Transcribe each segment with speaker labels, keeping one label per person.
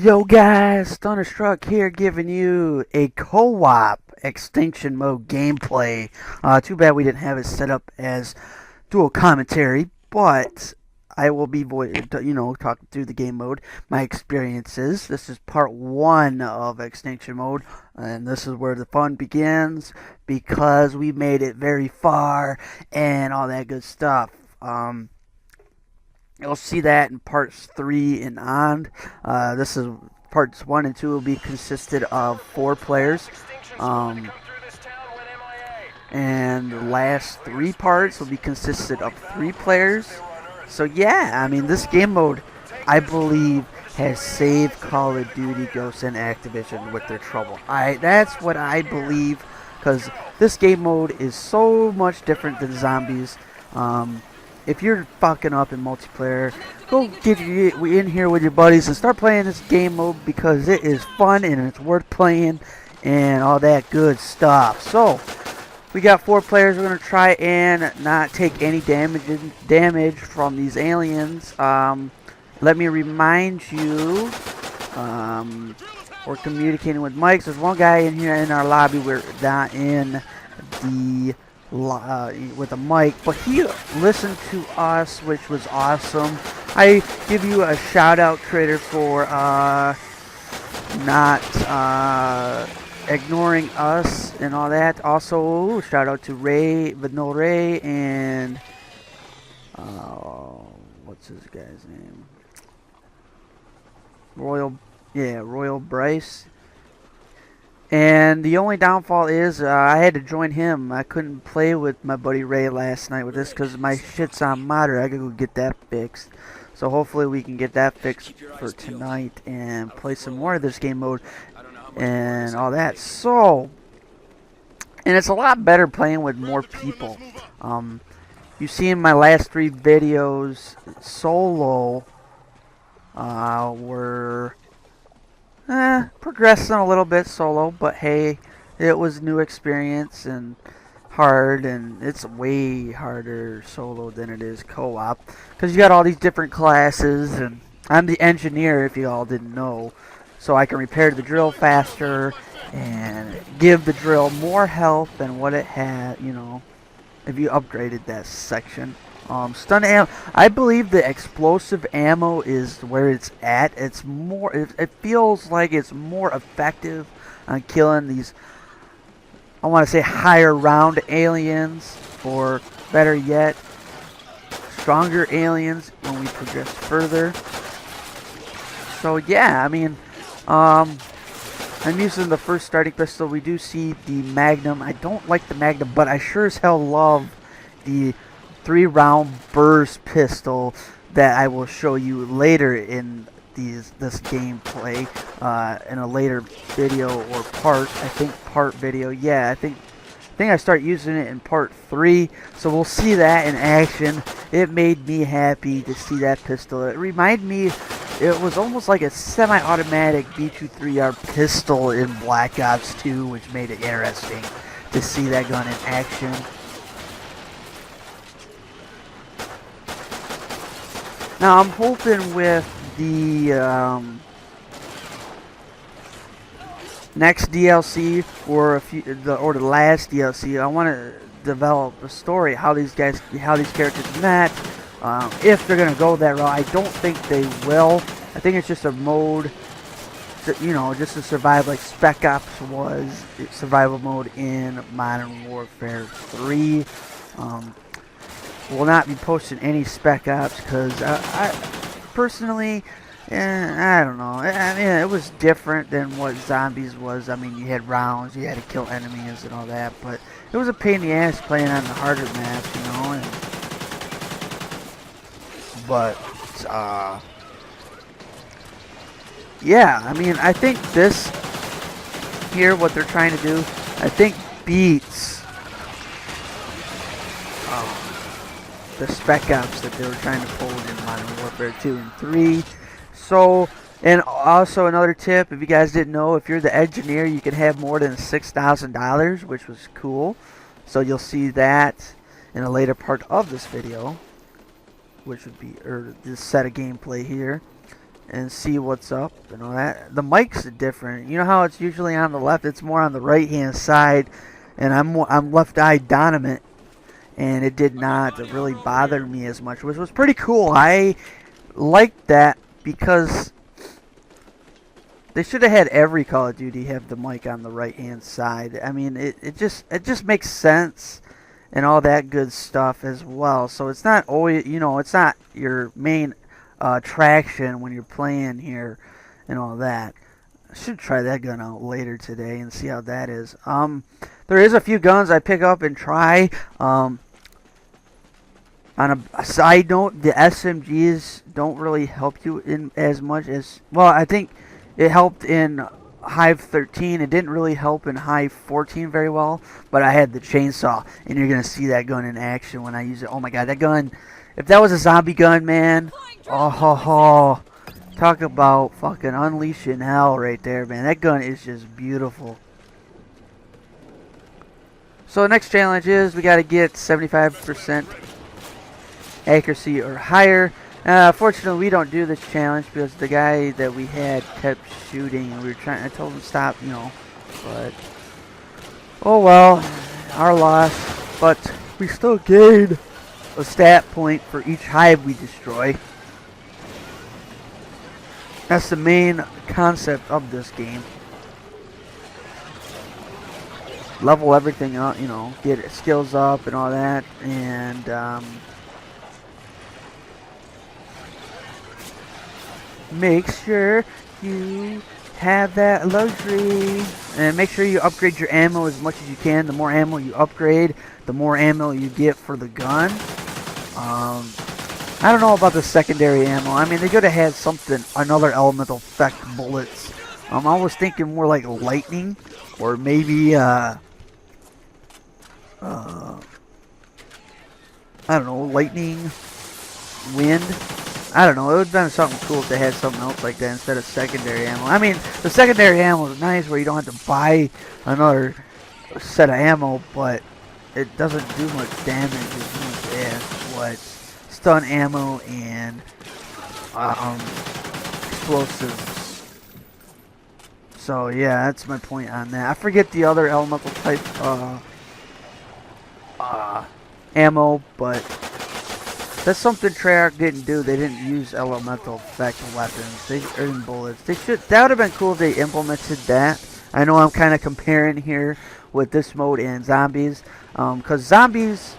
Speaker 1: Yo guys, Thunderstruck here giving you a co-op Extinction Mode gameplay. Too bad we didn't have it set up as dual commentary, but I will be talking through the game mode, my experiences. This is part 1 of Extinction Mode, and this is where the fun begins because we made it very far and all that good stuff. You'll see that in parts 3 and on. This is parts 1 and 2 will be consisted of 4 players. And the last 3 parts will be consisted of 3 players. So yeah, I mean, this game mode, I believe, has saved Call of Duty Ghosts and Activision with their trouble. That's what I believe, because this game mode is so much different than zombies. If you're fucking up in multiplayer, go get in here with your buddies and start playing this game mode because it is fun and it's worth playing and all that good stuff. So, we got 4 players. We're going to try and not take any damage from these aliens. Let me remind you, we're communicating with mics. There's one guy in here in our lobby. We're not in the with a mic, but he listened to us, which was awesome. I give you a shout out, Trader, for not ignoring us and all that. Also, shout out to Vanilla Ray, and what's this guy's name? Royal Bryce. And the only downfall is I had to join him. I couldn't play with my buddy Ray last night with this because my shit's on moderate. I gotta go get that fixed. So hopefully we can get that fixed for tonight and play some more of this game mode and all that. So, and it's a lot better playing with more people. You see in my last 3 videos, solo were progressing a little bit solo, but hey, it was new experience and hard, and it's way harder solo than it is co-op because you got all these different classes, and I'm the engineer if you all didn't know, so I can repair the drill faster and give the drill more health than what it had, if you upgraded that section. Stun ammo, I believe the explosive ammo is where it's at. It's more, it feels like it's more effective on killing these, I want to say, higher round aliens, or better yet, stronger aliens when we progress further. So yeah, I mean, I'm using the first starting pistol. We do see the Magnum. I don't like the Magnum, but I sure as hell love the 3-round burst pistol that I will show you later in this gameplay in a later video or part. I think part video. Yeah, I think I start using it in part 3. So we'll see that in action. It made me happy to see that pistol. It reminded me, it was almost like a semi-automatic B23R pistol in Black Ops 2, which made it interesting to see that gun in action. Now I'm hoping with the next DLC or the last DLC, I want to develop a story how these characters met. If they're gonna go that route, I don't think they will. I think it's just a mode, just to survive like Spec Ops was survival mode in Modern Warfare 3. Will not be posting any Spec Ops because I personally, I don't know. I mean, it was different than what Zombies was. I mean, you had rounds, you had to kill enemies and all that, but it was a pain in the ass playing on the harder maps, yeah, I mean, I think this here, what they're trying to do, I think beats the Spec Ops that they were trying to pull in Modern Warfare 2 and 3. So, and also another tip, if you guys didn't know, if you're the engineer, you can have more than $6,000, which was cool. So you'll see that in a later part of this video, which would be, or this set of gameplay here. and see what's up and all that. The mic's different. You know how it's usually on the left? It's more on the right hand side, and I'm left eye dominant, and it did not really bother me as much, which was pretty cool. I liked that because they should have had every Call of Duty have the mic on the right hand side. I mean, it just makes sense and all that good stuff as well. So it's not always, it's not your main traction when you're playing here and all that. I should try that gun out later today and see how that is. There is a few guns I pick up and try. On a side note, the SMGs don't really help you in as much as, well, I think it helped in Hive 13. It didn't really help in Hive 14 very well, but I had the chainsaw, and you're going to see that gun in action when I use it. Oh my god, that gun, if that was a zombie gun, man, oh ho ho, talk about fucking unleashing hell right there, man. That gun is just beautiful. So the next challenge is we got to get 75% accuracy or higher. Fortunately, we don't do this challenge because the guy that we had kept shooting, and we were trying. I told him to stop, but oh well, our loss. But we still gained a stat point for each hive we destroy. That's the main concept of this game. Level everything up, get skills up and all that, and make sure you have that luxury, and make sure you upgrade your ammo as much as you can. The more ammo you upgrade, the more ammo you get for the gun. I don't know about the secondary ammo. I mean, they could have had something, another elemental effect bullets. I was thinking more like lightning, or maybe I don't know, lightning, wind. I don't know, it would have been something cool if they had something else like that instead of secondary ammo. I mean, the secondary ammo is nice where you don't have to buy another set of ammo, but it doesn't do much damage as much as what stun ammo and explosives. So yeah, that's my point on that. I forget the other elemental type ammo, but that's something Treyarch didn't do. They didn't use elemental effect weapons. They earned bullets. They should. That would have been cool if they implemented that. I know I'm kind of comparing here with this mode and zombies, because zombies,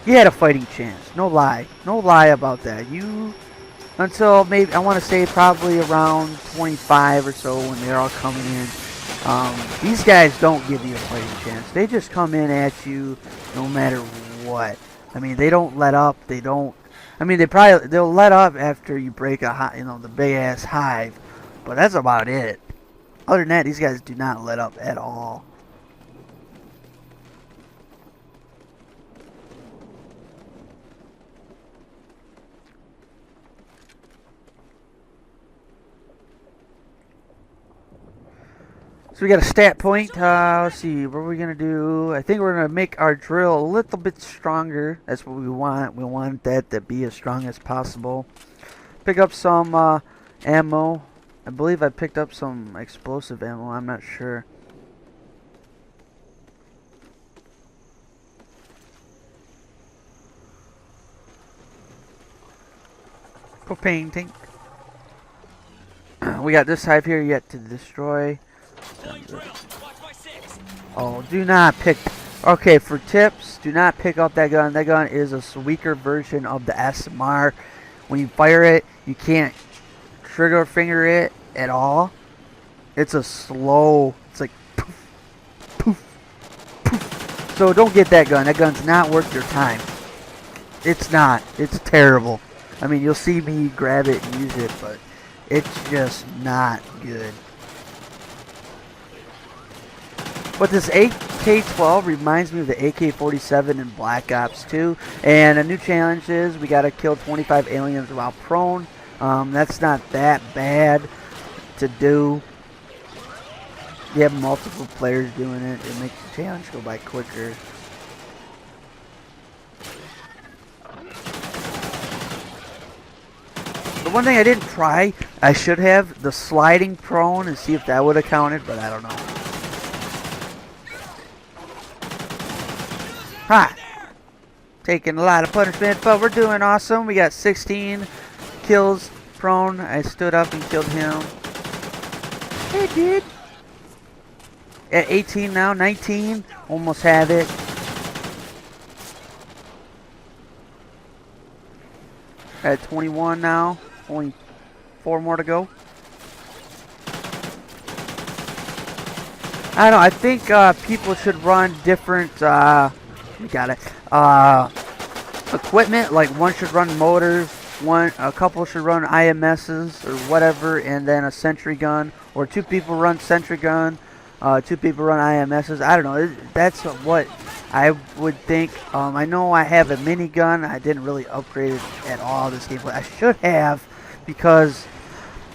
Speaker 1: you had a fighting chance. No lie. No lie about that. Until maybe, I want to say probably around 25 or so when they're all coming in. These guys don't give you a fighting chance. They just come in at you no matter what. I mean, they don't let up. They don't. I mean, they'll let up after you break a the big ass hive, but that's about it. Other than that, these guys do not let up at all. So we got a stat point. Let's see, what are we going to do? I think we're going to make our drill a little bit stronger. That's what we want. We want that to be as strong as possible. Pick up some ammo. I believe I picked up some explosive ammo. I'm not sure. Propane tank. We got this hive here yet to destroy. Oh, do not pick. Okay, for tips, do not pick up that gun. That gun is a weaker version of the SMR. When you fire it, you can't trigger finger it at all. It's a slow. It's like poof, poof, poof. So don't get that gun. That gun's not worth your time. It's not. It's terrible. I mean, you'll see me grab it and use it, but it's just not good. But this AK-12 reminds me of the AK-47 in Black Ops 2. And a new challenge is we gotta kill 25 aliens while prone. That's not that bad to do. You have multiple players doing it. It makes the challenge go by quicker. one thing I didn't try, I should have, the sliding prone and see if that would have counted, but I don't know. Ha! Taking a lot of punishment, but we're doing awesome. We got 16 kills prone. I stood up and killed him. Hey, dude. At 18 now, 19. Almost have it. At 21 now. Only 4 more to go. I don't know. I think people should run different. We got it. Equipment. Like one should run motors. A couple should run IMSs or whatever, and then a sentry gun. Or 2 people run sentry gun. 2 people run IMSs. I don't know. That's what I would think. I know I have a minigun. I didn't really upgrade it at all this game, but I should have, because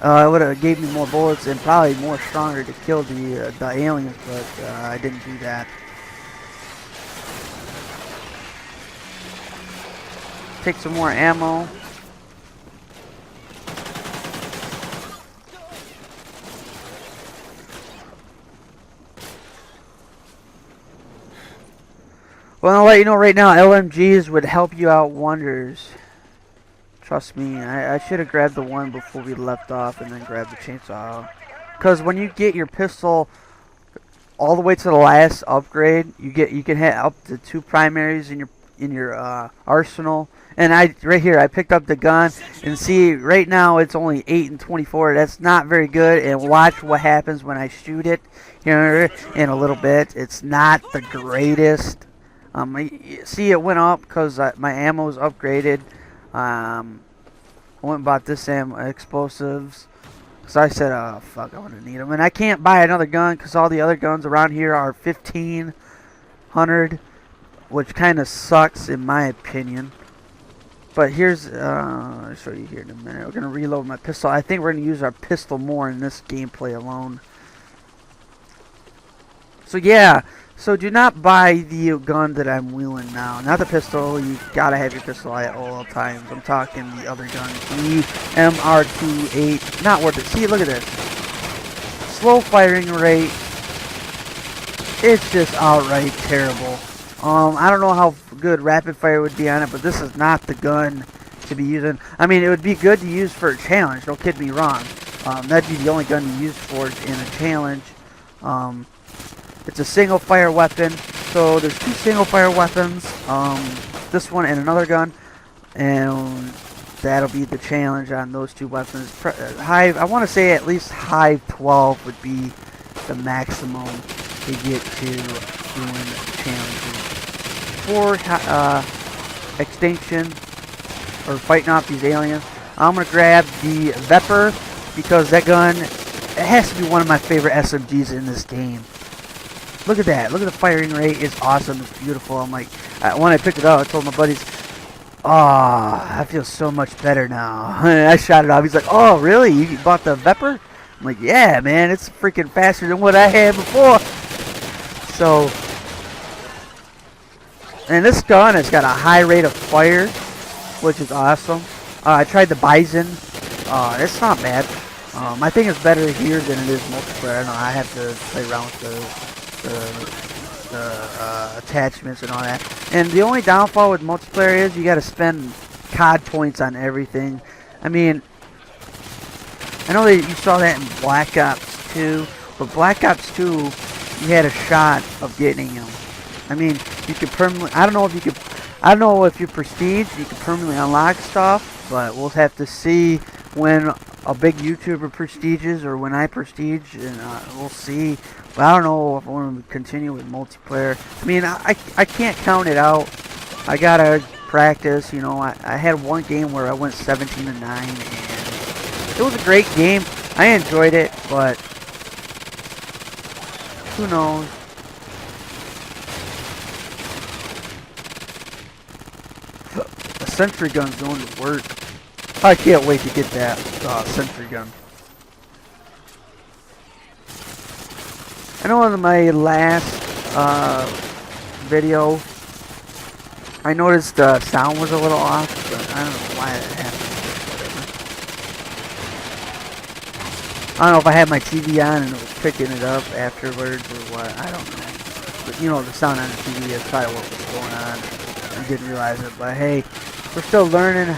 Speaker 1: it would have gave me more bullets and probably more stronger to kill the aliens. But I didn't do that. Take some more ammo. Well, I'll let you know right now, LMGs would help you out wonders. Trust me, I should have grabbed the one before we left off and then grabbed the chainsaw. Because when you get your pistol all the way to the last upgrade, you can hit up to 2 primaries in your arsenal. And right here, I picked up the gun, and see, right now it's only 8 and 24. That's not very good. And watch what happens when I shoot it here in a little bit. It's not the greatest. See, it went up because my ammo was upgraded. I went and bought this explosives. So I said, oh, fuck, I want to need them. And I can't buy another gun because all the other guns around here are 1,500, which kind of sucks in my opinion. But here's, I'll show you here in a minute. We're going to reload my pistol. I think we're going to use our pistol more in this gameplay alone. So yeah, so do not buy the gun that I'm wheeling now. Not the pistol. You gotta have your pistol at all times. I'm talking the other gun, the MR28. Not worth it. See, look at this. Slow firing rate. It's just outright terrible. I don't know how good rapid fire would be on it, but this is not the gun to be using. I mean, it would be good to use for a challenge. Don't kid me wrong. That'd be the only gun to use for it in a challenge. It's a single fire weapon, so there's 2 single fire weapons, this one and another gun, and that'll be the challenge on those 2 weapons. I want to say at least Hive 12 would be the maximum to get to doing challenges. For extinction, or fighting off these aliens, I'm going to grab the Vepr, because that gun, it has to be one of my favorite SMGs in this game. Look at that. Look at the firing rate. It's awesome. It's beautiful. I'm like, when I picked it up, I told my buddies, oh, I feel so much better now. I shot it off. He's like, oh, really? You bought the Vepr? I'm like, yeah, man. It's freaking faster than what I had before. So, and this gun has got a high rate of fire, which is awesome. I tried the Bison. It's not bad. I think it's better here than it is multiplayer. I don't know. I have to play around with the attachments and all that. And the only downfall with multiplayer is you got to spend COD points on everything. I mean, I know that you saw that in Black Ops 2, but Black Ops 2, you had a shot of getting them. I mean, you could permanently. I don't know if you prestige, you could permanently unlock stuff, but we'll have to see when a big YouTuber prestiges or when I prestige, and we'll see. But I don't know if I want to continue with multiplayer. I mean, I can't count it out. I gotta practice. You know, I had one game where I went 17-9, and it was a great game. I enjoyed it, but who knows? The sentry gun's going to work. I can't wait to get that sentry gun. I know in my last video, I noticed the sound was a little off, but I don't know why it happened. I don't know if I had my TV on and it was picking it up afterwards or what. I don't know. But you know, the sound on the TV is probably what was going on. I didn't realize it. But hey, we're still learning.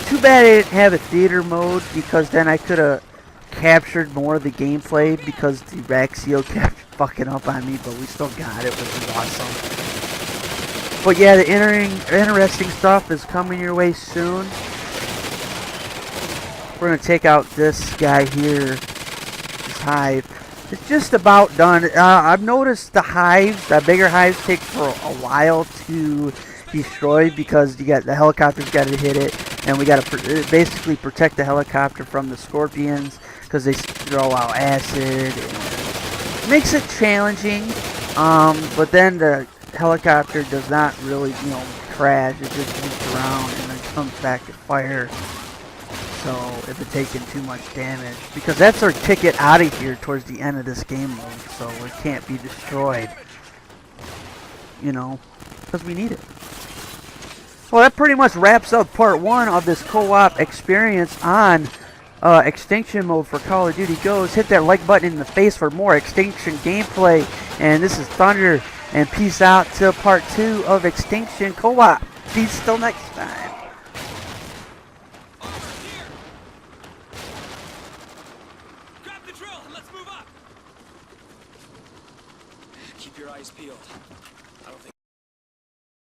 Speaker 1: Too bad I didn't have a theater mode, because then I could have captured more of the gameplay, because the Raxio kept fucking up on me, but we still got it, which is awesome. But yeah, the interesting stuff is coming your way soon. We're going to take out this guy here, this hive. It's just about done. I've noticed the hives, the bigger hives, take for a while to destroy, because you got the helicopter's got to hit it, and we got to basically protect the helicopter from the scorpions, because they throw out acid. It makes it challenging, but then the helicopter does not really, you know, crash. It just moves around and then comes back to fire. So if it's taking too much damage, because that's our ticket out of here towards the end of this game mode, so it can't be destroyed, you know, because we need it. Well, that pretty much wraps up part 1 of this co-op experience on Extinction mode for Call of Duty Ghosts. Hit that like button in the face for more Extinction gameplay. And this is Thunder, and peace out till part 2 of Extinction co-op. Peace till next time.